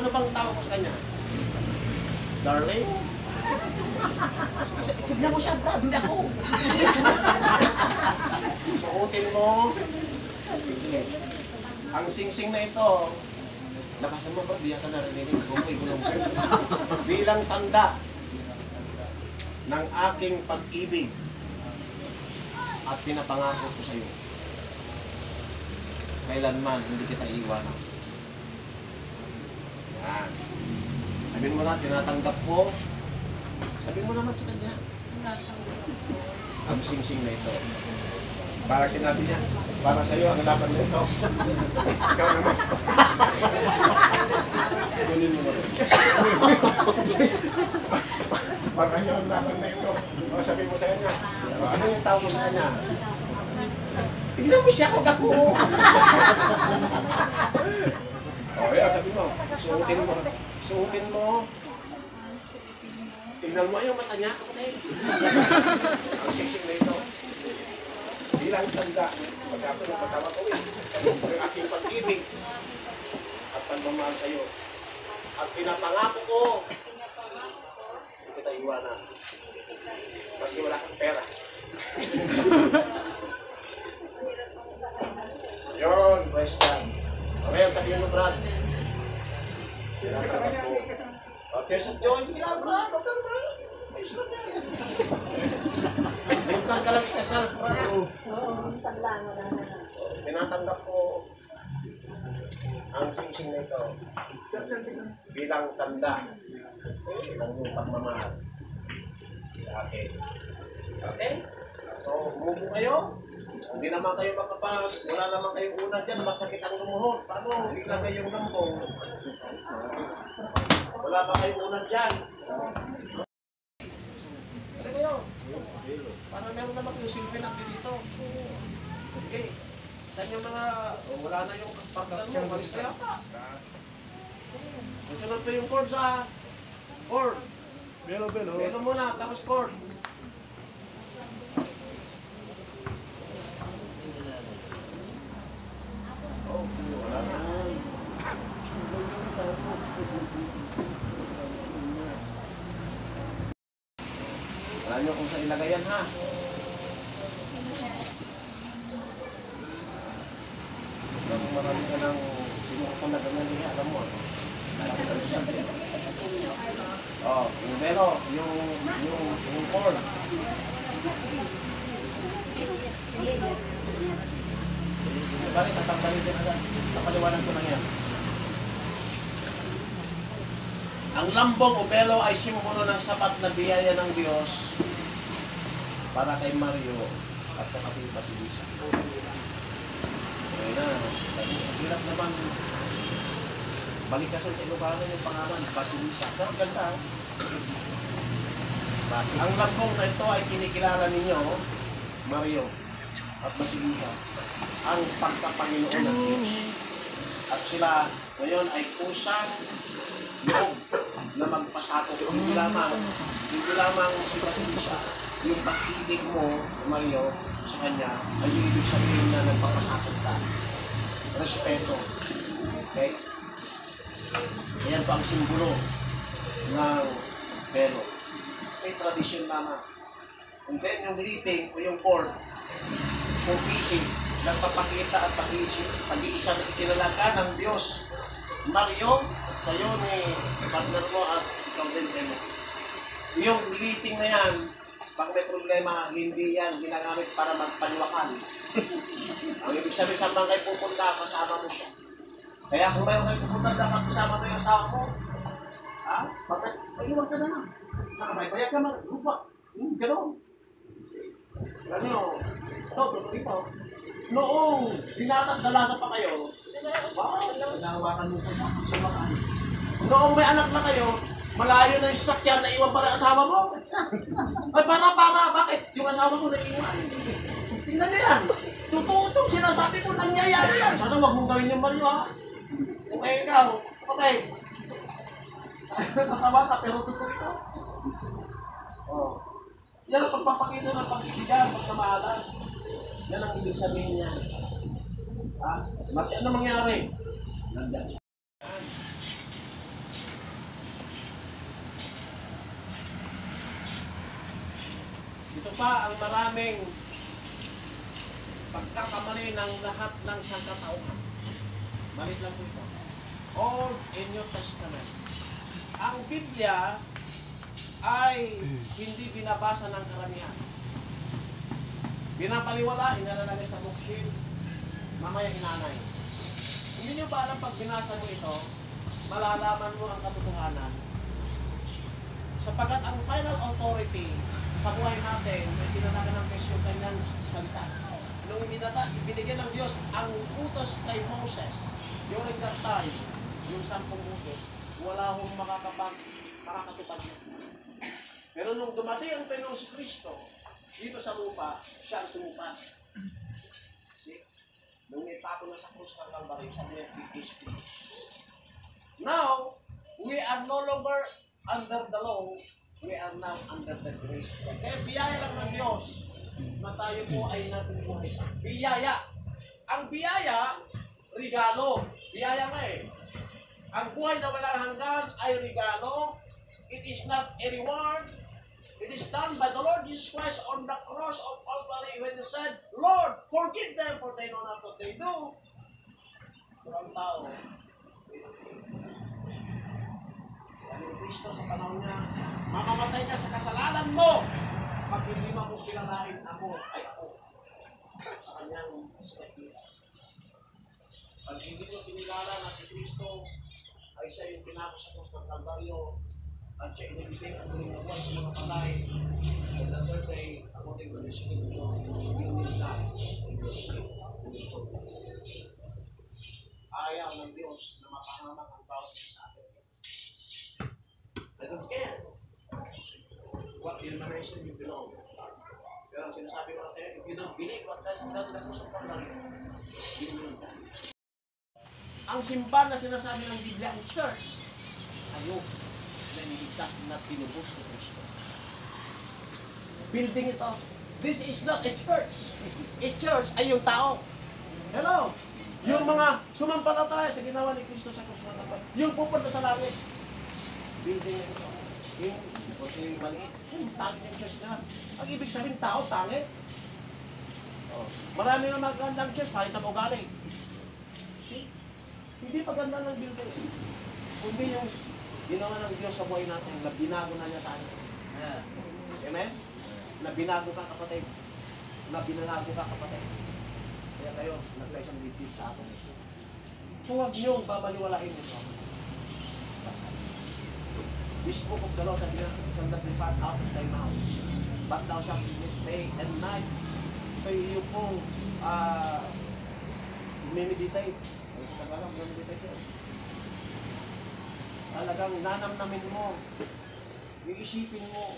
Ano bang tawag ko sa kanya? Darling? Tignan mo siya, Brad, hindi ako. Suotin mo. Sige. Ang singsing na ito, nabasa mo ba? Di yata narinig. Bilang tanda ng aking pag-ibig at pinapangako ko sa iyo. Kailanman hindi kita iiwanan. Yan. Sabihin mo na, tinatanggap ko. Sabihin mo naman sa kanya. Ang sing-sing na ito. Para sinabi niya, para sa iyo ang laban na ito. Ikaw naman. Kunin mo naman. Para sa iyo ang laban na ito. Sabihin mo sa kanya. Ano yung tawag mo sa kanya? Tignan mo siya, huwag ako. O, yan, sabi mo. Suotin mo. Suotin mo. Tignan mo yung mata niya. Ang siksik na ito. Bilang tanda. Pagkako ng pagkawag ko ang aking pag-ibig at pagmamahal sa iyo. At pinapangako ko. Hindi kita iwanan. Maski wala kang pera. Yun, praise God. Okay, sabihin mo, Brad. Tinatanggap ko. Okay, sa John, sila, Brad. Minsan ka lang ikasal, Brad. Tinatanggap ko ang singsing na ito bilang tanda ng pagmamahal sa akin. Okay? So, umupo kayo. Hindi naman kayo makapag, wala naman kayong una dyan, masakit ang lumuhod. Paano? Ilagay yung lambong. Wala pa kayong una dyan. Ano kayo? Para meron naman kayong silbi natin dito. Okay. Saan yung mga, wala na yung pagdaan mo, malis kaya pa. Sunod ko yung chord sa chord. Belo muna, tapos chord. Wala nyo kung saan ilagay yan, ha? Kung marami ka ng sinukupan na ganyan niya, alam mo. Yung belo, yung chord. Balik, tatanggalin din agad. Napaliwanag ko na yan. Ang lambong o belo ay simbolo ng sapat na biyaya ng Diyos para kay Mario at sa kasi Basilisa. Ayun na. Hirap naman balikasan sa Ilocano yung pangalan, Basilisa. Pero ganda. Ang lambong na ito ay kinikilala ninyo, Mario at Basilisa, ang pagkapanginoon ng Diyos. At sila ngayon ay kusang loob na magpasakop. Hindi lamang si Basilisa, yung pag-ibig mo, Mario, sa kanya, ay ibig sabihin na nagpapasakop ka. Respeto. Okay? Ayan po ang simbolo ng belo. May tradisyon naman. And then yung leaping o yung chord, kung pising, nagpapakita at pag-iisang itinalaga ng Diyos. Mario, kayo ni partner mo at ikaw din, Demo. Yung leaping na yan, pag may problema, hindi yan ginagamit para magpaliwakan. Ang ibig sabihin sa mga kayo pupunta, kasama mo siya. Kaya kung mayroon kayo pupunta, dapat kasama mo yung asawa mo. Ha? Bakit? Maiwan ka na lang. Nakabay ka man. Lupa. Gano'n. Gano'n. Ito. Noong binatang dalaga pa kayo, nahawakan mo po sa makaan. Noong may anak na kayo, malayo na yung sasakyan na iwan para asawa mo. Ay, para, bakit? Yung asawa mo na iwan. Tingnan nyo yan. Totoo itong sinasabi ko, nangyayari yan. Sana wag mong gawin yung Mario, ha? Okay, ikaw. Okay. Natawa ka, pero totoo ito. Oh. Yan ang pagpapakita ng pag-ibigan, pagkamahalan. Yan ang ibig sabihin niya. Ha? Mas ano mangyari? Nandiyan siya. Ito pa ang maraming pagkakamali ng lahat ng sangkatauhan. Malit lang po ito. Old and New Testament. Ang Biblia ay hindi binabasa ng karamihan. Binabaliwala, inalalagay sa bookshelf, mamaya inanay. Hindi nyo ba alam pag binasa mo ito, malalaman mo ang katotohanan? Sapagat ang final authority sa buhay natin ay tinatagan ng Diyos yung kanyang salita. Nung ibinigyan ng Diyos ang utos kay Moses, during that time, yung 10 utos, wala hong makakatupad niya. Pero nung dumating ang Panginoon si Kristo, dito sa lupa, siya ang tumupad. See? Nung may pato na sa krus ng Calvary, sabi niya, it is finished. Now, we are no longer under the law, we are now under the grace. Kaya biyaya lang ng Diyos na tayo po ay natutunan. Biyaya. Ang biyaya, regalo. Biyaya nga eh. Ang buhay na walang hanggan ay regalo. It is not a reward. It is done by the Lord Jesus Christ on the cross of Calvary when He said, Lord, forgive them for they know not what they do. Pero ang tao, ang Kristo sa panahon niya, mamamatay ka sa kasalanan mo pag hindi mo kilalain ako ay ako sa kanyang sinakita. Pag hindi mo kinilala na si Kristo ay siya yung pinako sa krus ng Kalbaryo at siya inibigay ang muling na buhay sa mga patay, and the third day, according to the Scripture, you will die in your sleep. Ayaw ng Diyos na mapahamak ang bawat isa sa atin. I don't care what denomination you belong. Pero ang sinasabi ko na sa'yo, if you don't believe what Christ has done, that's not Calvary, you will die. Ang simbahan na sinasabi ng Biblia, ang church, ayok na niligtas na tinubos ng Kristo. Building ito. This is not a church. A church ay yung tao. Hello? Yung mga sumampalataya sa ginawa ni Kristo sa krus ng Kalbaryo. Yung pupunta sa langit. Building ito. Yung maliit. Yung tangit yung church na. Ang ibig sabihin tao, tangit. Marami na magandang church, kahit na ugali. Hindi paganda ng building. Kundi yung ginawa ng Diyos sa buhay natin, na binago na niya sa atin. Amen? Na binago ka kapatid. Na binalago ka kapatid. Kaya kayo, nag-isang bibig sa akin. So huwag niyong babaliwalain ito. This book of the Lord sabi na, shall not depart out of thy mouth, but thou shalt read it day and night. So yung pong meditate. Talagang nanamnamin mo, iisipin mo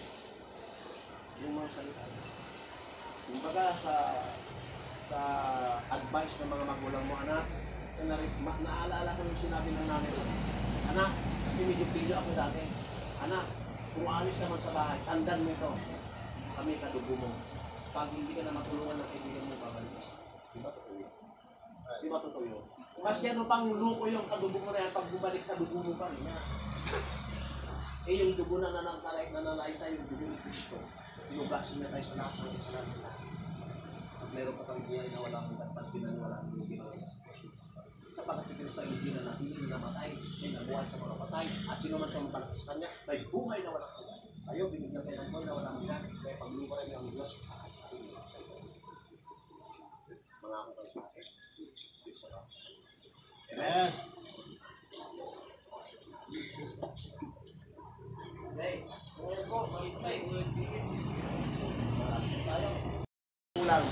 yung mga salita. Kumbaga sa advice ng mga magulang mo, anak, naalala ko yung sinabi ng nanay ko, anak, kasi medyo pilyo ako dati, anak, kung alis naman sa bahay, tandaan mo ito, kami kadugo mo. Pag hindi ka na matulungan ng kaibigan mo, babalik ka. Di ba totoo yun? Di ba totoo yun? Kasi ano pang luko yung kadugo mo na yan, pag bumalik kadugo mo pa rin. Eh yung dugo na nananaita yung dugo ni Kristo. Inugasin na tayo sa lahat ng kasalanan natin. At meron pa pang buhay na walang dapat pinaniwalaan yung ginawa sa Kristo. Sapagat si Kristo ay hindi na natin namatay, ay nabuhay sa mga patay, at sino man sa mga sa kanya, may buhay na walang hanggan. Tayo, binigyan kayo ng buhay na walang hanggan, kaya pagluparan niyo ang Diyos, mga akong kayo sa akin. Amen. Okay. Ngayon po, malintay. Tayo. Ulang.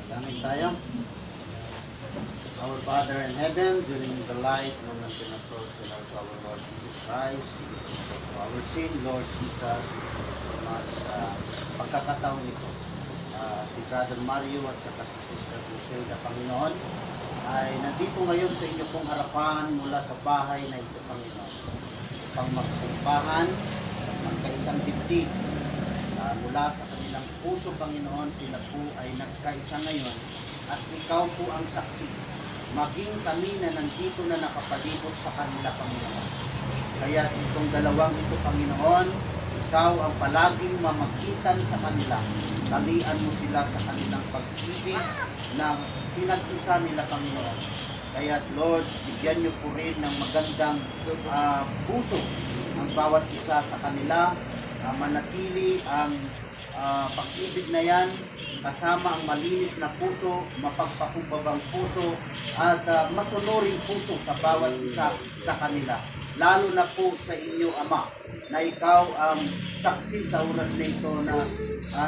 Daming tayo. Our Father in heaven, during the life when we can approach the Lord our Lord Jesus Christ, for our sin, Lord Jesus, sa pagkakataon ito. Si Brother Mario at saka si Sister Lucilda, Panginoon, ay nandito ngayon sa inyo pong harapan mula sa bahay na ito, Panginoon. Pang magsimbahan, magkaisang dibdib, mula sa kanilang puso, Panginoon, sila po ay nagkaisa ngayon at ikaw po ang saksi. Maging kami na nandito na nakapalibot sa kanila, Panginoon. Kaya itong dalawang ito, Panginoon, ikaw ang palaging mamagitan sa kanila. Talian mo sila sa kanilang pag-ibig na pinag-isa nila, Panginoon. Kaya Lord, bigyan niyo po rin ng magandang puso ang bawat isa sa kanila. Manatili ang pag-ibig na yan, kasama ang malinis na puso, mapagpakumbabang puso, at masunuring puso sa bawat isa sa kanila. Lalo na po sa inyo, Ama, na ikaw ang saksi sa oras na ito na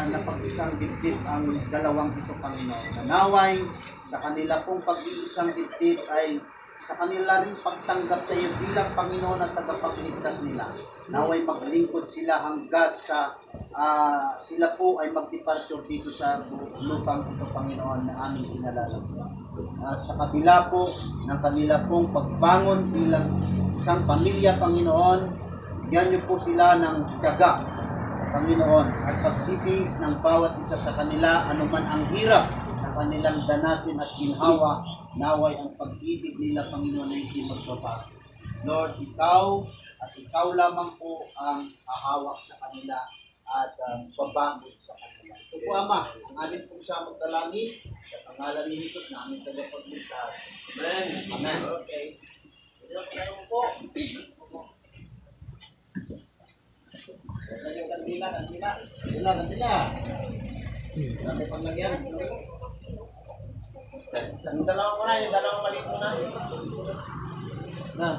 napag-isang dibdib ang dalawang ito, Panginoon. Nanaway sa kanila pong pag-iisang dibdib ay sa kanila rin pagtanggap sa iyo bilang Panginoon at tagapagligtas nila. Naway maglingkod sila hanggat sa sila po ay magdeparture dito sa lupang ito, Panginoon, na aming pinalalagyan. At sa kabila po ng kanila pong pagbangon bilang isang pamilya, Panginoon, bigyan niyo po sila ng tiyaga, Panginoon, at pagtitiis ng bawat isa sa kanila, anuman ang hirap na kanilang danasin at ginhawa, naway ang pag-ibig nila, Panginoon, na hindi magbabago. Lord, ikaw at ikaw lamang po ang ahawak sa kanila at babago sa kanila. Ito po, Ama, ang aming pong samot dalangin sa pangalan ni Jesus na aming tagapagligtas. Amen. Amen. Okay. Ito po. Saan yung kandila? Kandila. Dami pang lagyan. Yung dalawang muna, yung dalawang maliit muna. Na.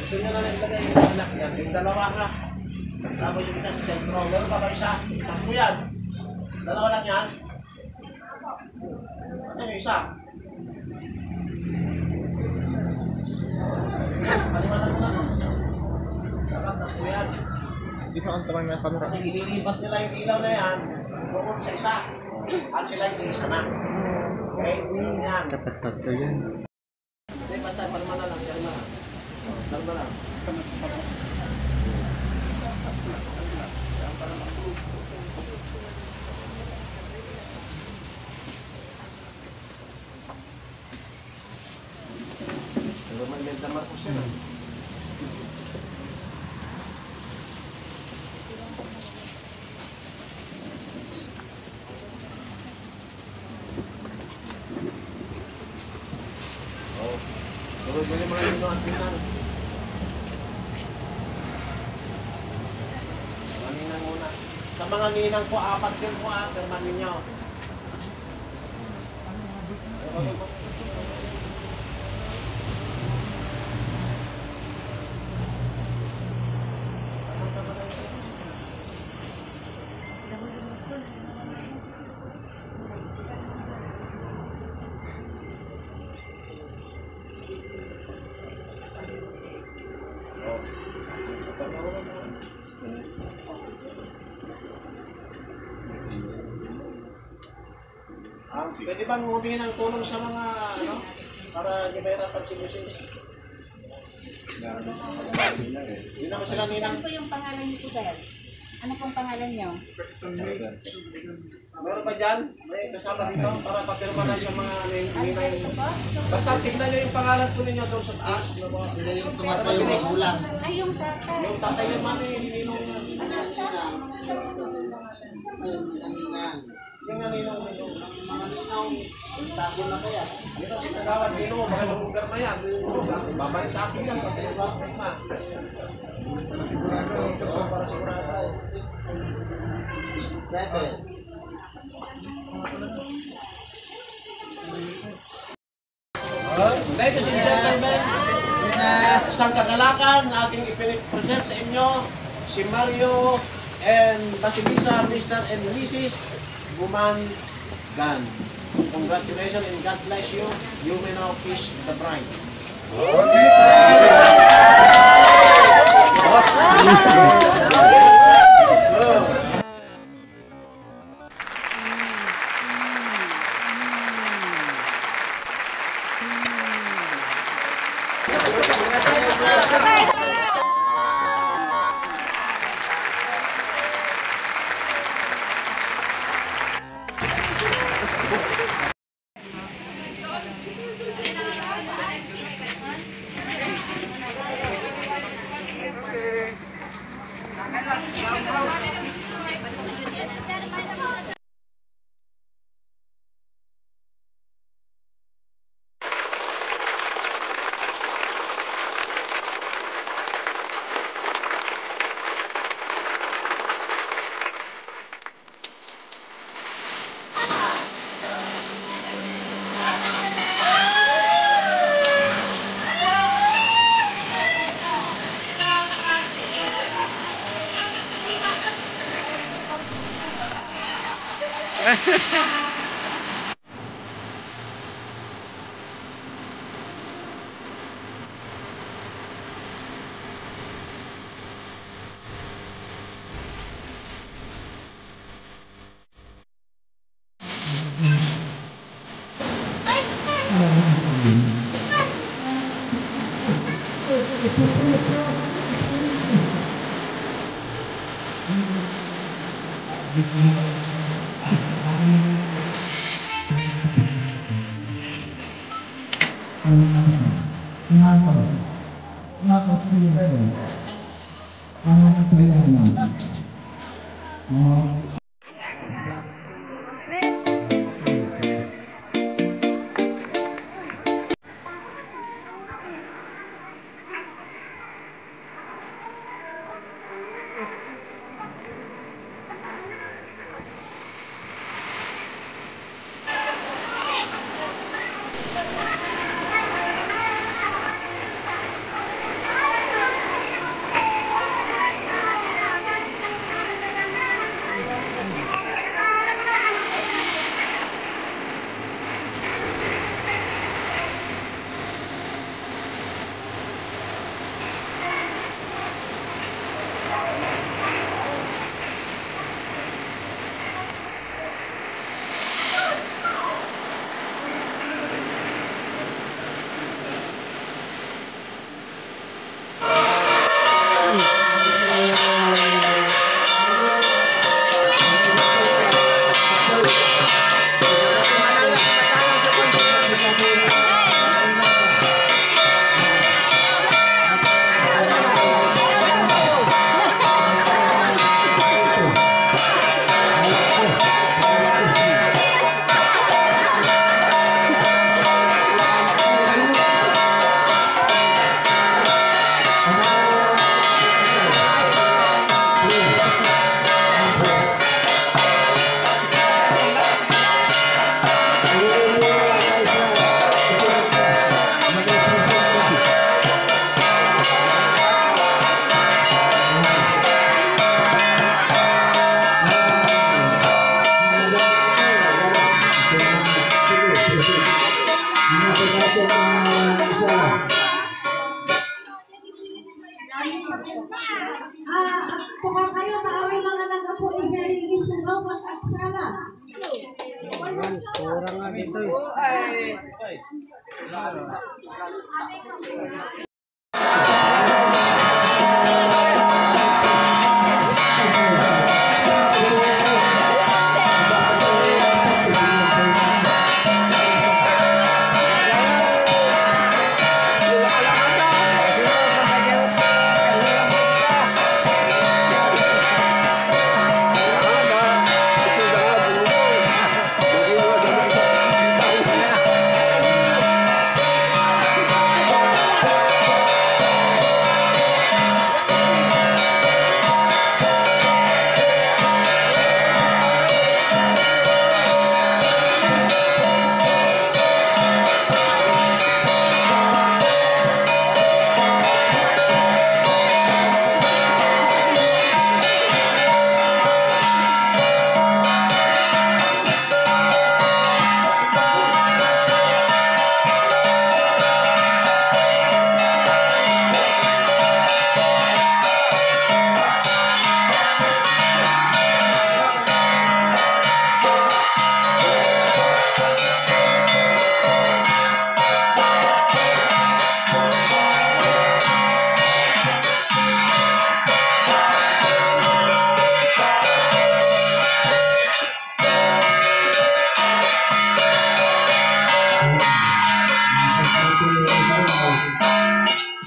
Gusto nyo na lang ilagay yung anak yan. Yung dalawa ka. Tapos yung isa sa sentro. Meron pa ba isa? Takbo yan. Dalawa lang yan. Ano yung isa? Paliwanag mo na. Dapat takbo yan. Dito ang tamang ng kamera. Kasi ililipat nila yung ilaw na yan. Bukod sa isa. At sila yung isa na. Okay? Yan. Dapat tatlo yan. Hindi, basta palma na lang. Palma na. Palma na. Bili mga nino at pinang. Mga ninang muna. Sa mga ninang po, 4 din po pirman ninyo. Pwede bang humingi ng tulong sa mga para di mahirapan si Mrs. Hindi naman sila ninang. Ano po yung pangalan niyo po, Dad? Ano pong pangalan niyo? Meron ba dyan? May kasama dito para papirma na sa mga ninang. Ito po? Basta tignan nyo yung pangalan po ninyo doon sa taas. Sila yung tumatayo magulang. Ay, yung tatay. Yung tatay yung mami, ninong. Yung ninong. Mga ninong, tago na kaya. Dito si Kagawan, ninong, baka yung lugar na yan. Babalik sa akin yan, pati yung papirma. Para sigurado. Seven. Ladies and gentlemen, isang kagalakan na ating ipinipresent sa inyo, si Mario and Basilisa, Mr. and Mrs. Guman Gan. Congratulations and God bless you. You may now kiss the bride. Kung kayo kaaway mga nagapo, ihigit po gawat at sala. Kurang nga dito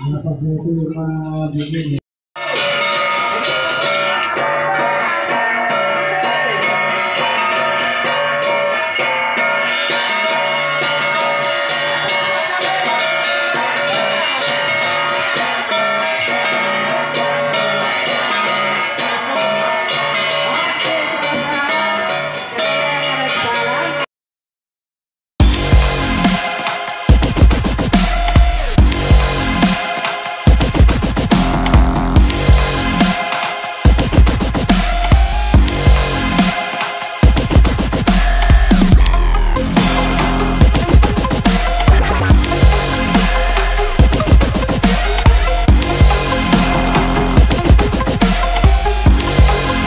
Napag-ito yung mga bibili.